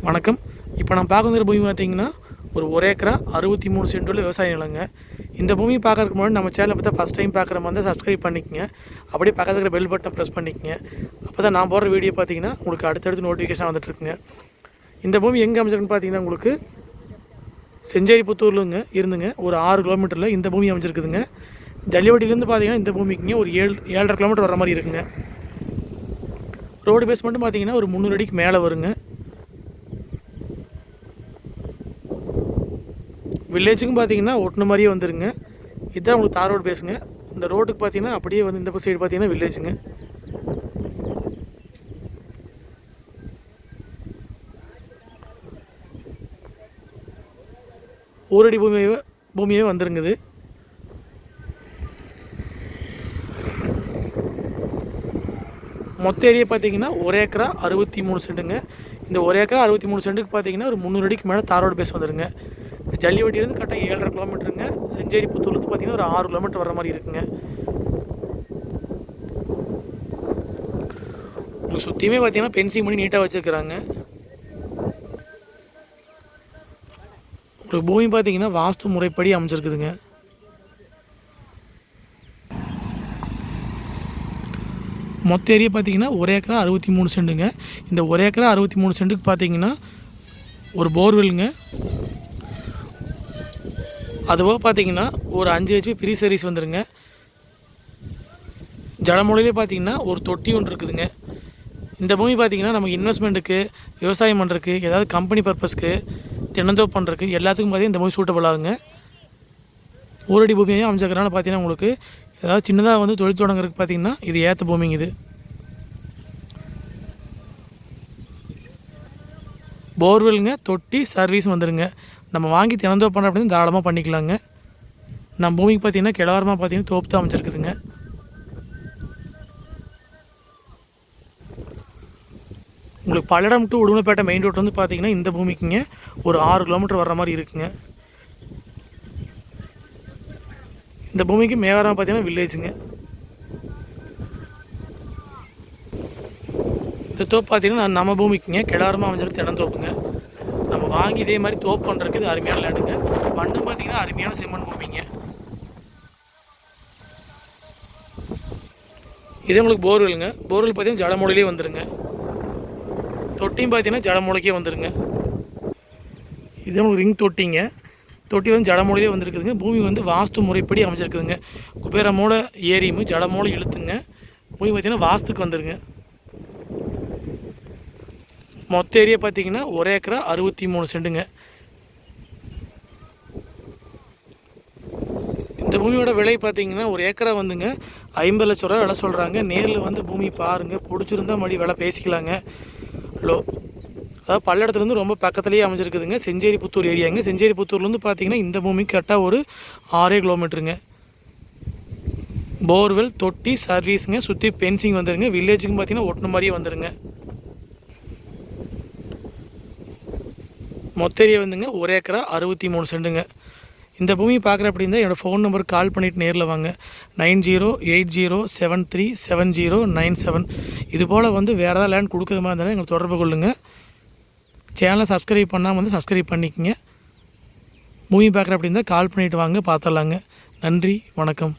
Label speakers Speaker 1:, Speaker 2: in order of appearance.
Speaker 1: வணக்கம். இப்போ நான் பார்க்குற பூமி பார்த்தீங்கன்னா ஒரு ஏக்கரா 63 சென்ட் உள்ள விவசாய நிலங்க. இந்த பூமி பார்க்கறதுக்கு முன்னாடி நம்ம சேனலை பார்த்தா ஃபஸ்ட் டைம் பார்க்குற மாதிரி இருந்தால் சப்ஸ்கிரைப் பண்ணிக்கங்க. அப்படியே பக்கத்தில் இருக்கிற பெல் பட்டனை ப்ரெஸ் பண்ணிக்கங்க. அப்போ தான் நான் போடுற வீடியோ பார்த்தீங்கன்னா உங்களுக்கு அடுத்தடுத்து நோட்டிஃபிகேஷன் வந்துட்டுருக்குங்க. இந்த பூமி எங்கே அமைச்சிருக்குன்னு பார்த்தீங்கன்னா உங்களுக்கு செஞ்சேரிப்புத்தூர்லேருந்து இருந்துங்க ஒரு 6 கிலோமீட்டரில் இந்த பூமி அமைச்சிருக்குதுங்க. ஜல்லிவட்டிலேருந்து பார்த்தீங்கன்னா இந்த பூமிக்குங்க ஒரு 7-7.5 கிலோமீட்டர் வர மாதிரி இருக்குங்க. ரோடு பேஸ் மட்டும் பார்த்தீங்கன்னா ஒரு 300 அடிக்கு மேலே வருங்க. வில்லேஜுக்கும் பார்த்தீங்கன்னா ஒட்டின மாதிரியே வந்துருங்க. இதுதான் உங்களுக்கு தார் ரோடு பேசுங்க. இந்த ரோட்டுக்கு பார்த்தீங்கன்னா அப்படியே வந்து இந்த சைடு பார்த்தீங்கன்னா வில்லேஜுங்க. ஊரடி பூமியே வந்துருங்குது. மொத்த ஏரியா பார்த்தீங்கன்னா 1 ஏக்கரா 63 சென்ட்டுங்க. இந்த 1 ஏக்கரா 63 சென்ட்டுக்கு பார்த்தீங்கன்னா ஒரு 300 அடிக்கு மேலே தார் ரோடு பேஸ் வந்துருங்க. ஜல்லிவட்டிலேருந்து கரெக்டாக 7.5 கிலோமீட்டருங்க. செஞ்சேரிப்புத்தூர்லேருந்து பார்த்தீங்கன்னா ஒரு 6 கிலோமீட்டர் வர மாதிரி இருக்குங்க. உங்களுக்கு சுற்றியுமே பார்த்தீங்கன்னா பென்சிங் பண்ணி நீட்டாக வச்சுருக்குறாங்க. உங்களுக்கு பூமி பார்த்தீங்கன்னா வாஸ்து முறைப்படி அமைச்சிருக்குதுங்க. மொத்த ஏரியா பார்த்தீங்கன்னா 1 ஏக்கரா 63 சென்ட்டுங்க. இந்த 1 ஏக்கரா 63 சென்ட்டுக்கு பார்த்தீங்கன்னா ஒரு போர்வெல்லுங்க. அதுபோக பார்த்தீங்கன்னா ஒரு 5 HP ஃப்ரீ சர்வீஸ் வந்துருங்க. ஜலமூலையிலே பார்த்தீங்கன்னா ஒரு தொட்டி ஒன்று இருக்குதுங்க. இந்த பூமி பார்த்தீங்கன்னா நமக்கு இன்வெஸ்ட்மெண்ட்டுக்கு, விவசாயம் பண்ணுறதுக்கு, ஏதாவது கம்பெனி பர்பஸ்க்கு, தென்னந்தோப்பு பண்ணுறதுக்கு எல்லாத்துக்கும் பார்த்தீங்கன்னா இந்த பூமி சூட்டபிள் ஆகுங்க. ஊரடி பூமியையும் அமைச்சிருக்கிறனால பார்த்தீங்கன்னா உங்களுக்கு ஏதாவது சின்னதாக வந்து தொழில் தொடங்குறதுக்கு பார்த்தீங்கன்னா இது ஏற்ற பூமிங்க. இது போர்வெல்லுங்க, தொட்டி சர்வீஸ் வந்துடுங்க. நம்ம வாங்கி தினந்தோப்பு பண்ணுற அப்படின்னு தாராளமாக பண்ணிக்கலாங்க. நம்ம பூமிக்கு பார்த்தீங்கன்னா கிழவரமாக பார்த்தீங்கன்னா தோப்பு தான் அமைச்சிருக்குதுங்க. உங்களுக்கு Palladam to Udumalaipettai main road வந்து பார்த்தீங்கன்னா இந்த பூமிக்குங்க ஒரு 6 கிலோமீட்டர் வர்ற மாதிரி இருக்குங்க. இந்த பூமிக்கு மேவரம் பார்த்தீங்கன்னா வில்லேஜுங்க. இந்த தோப்பு பார்த்தீங்கன்னா நம்ம பூமிக்குங்க கிழவரமாக அமைஞ்சிருக்கு தினந்தோப்புங்க. நம்ம வாங்கி இதே மாதிரி தோப்பு பண்ணுறதுக்கு இது அருமையான லேண்டுங்க. மண்ணும் பார்த்தீங்கன்னா அருமையான செம்மண் பூமிங்க. இதே உங்களுக்கு போர்வெல்லுங்க. போர்வெல் பார்த்தீங்கன்னா ஜலமூலையிலே வந்துடுங்க. தொட்டியும் பார்த்தீங்கன்னா ஜலமூலைக்கே வந்துடுங்க. இதே உங்களுக்கு ரிங் தொட்டிங்க. தொட்டி வந்து ஜலமூலையிலே வந்துருக்குதுங்க. பூமி வந்து வாஸ்து முறைப்படி அமைச்சிருக்குதுங்க. குபேரமோட ஏரியும் ஜலமூலை இழுத்துங்க. பூமி பார்த்தீங்கன்னா வாஸ்துக்கு வந்துடுங்க. மொத்த ஏரியா பார்த்தீங்கன்னா 1 ஏக்கரா 63 சென்ட்டுங்க. இந்த பூமியோட விலை பார்த்தீங்கன்னா ஒரு ஏக்கரா வந்துங்க 50 லட்ச ரூபா விலை சொல்கிறாங்க. நேரில் வந்து பூமி பாருங்கள், பிடிச்சிருந்தா மறுபடி விலை பேசிக்கலாங்க. அதாவது பல்லடத்துலேருந்து ரொம்ப பக்கத்துலேயே அமைஞ்சிருக்குதுங்க. செஞ்சேரிப்புத்தூர் ஏரியாங்க. செஞ்சேரிப்புத்தூர்லேருந்து பார்த்தீங்கன்னா இந்த பூமிக்கு கரெக்டாக ஒரு 6 கிலோமீட்டருங்க. போர்வெல், தொட்டி சர்வீஸுங்க. சுற்றி பென்சிங் வந்துடுங்க. வில்லேஜுக்கு பார்த்தீங்கன்னா ஒட்டின மாதிரியே வந்துடுங்க. மொத்த ஏரியா வந்துங்க 1 ஏக்கரா 63 சென்ட்டுங்க. இந்த பூமி பார்க்குற அப்படின்னா என்னோடய ஃபோன் நம்பருக்கு கால் பண்ணிவிட்டு நேரில் வாங்க. 9080737097. இது போல் வந்து வேறு ஏதாவது லேண்ட் கொடுக்குற மாதிரி இருந்தாலும் எங்களுக்கு தொடர்பு கொள்ளுங்கள். சேனலை சப்ஸ்கிரைப் பண்ணால் வந்து சப்ஸ்கிரைப் பண்ணிக்கங்க. பூமி பார்க்குற அப்படின்னா கால் பண்ணிவிட்டு வாங்க, பார்த்துடலாங்க. நன்றி, வணக்கம்.